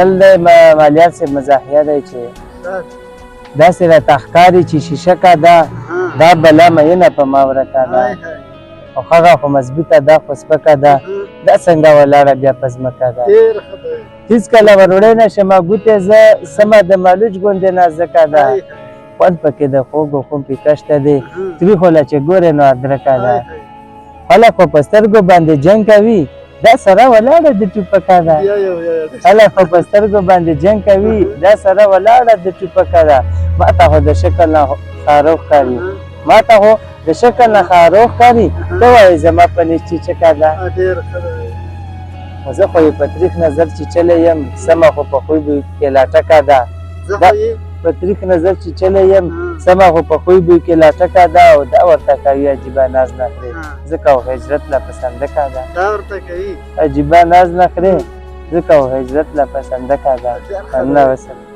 تل د مالیات صاحب مزاحیه دی چې داسې راته ښکاري چې شیشکه دا بلا مینه په ما ورکه ده او هغه خو مضبوطه ده خو سپکه ده دا څنګه ولاړه بیا په ځمکه ده هېڅکله وروړی نه شمه ګوتې زه سمه د مالوچ غوندې نازکه ده خوند پکې د خوږو خون پکې شته دی تریخو له چې ګورې نو ادرکه ده خلک خو په سترګو باندې جنګ کوي دا سره ولاړه د ټوپکه ده خلک خو په سترګو باندې جنګ کوي دا سره ولاړه د ټوپکه ده ما ته خو د شکل نه خارو ښکاري ما ته خو د شکل نه خارو ښکاري ته وایې زما په نیش چیچکه ده زه خو یې په تریخ نظر چیچلی یم سمه خو په خوی بوی کې لاټکه ده په تریخ نظر چیچلی یم سمه خو په خوی بوی کې لاټکه ده او دا ورته کوي عجیبه ناز نخرې ځکه او هجرت له پسندکه ده دا ورته کوي عجیبه ناز نخرې ځکه او هجرت له پسندکه ده نه وسلم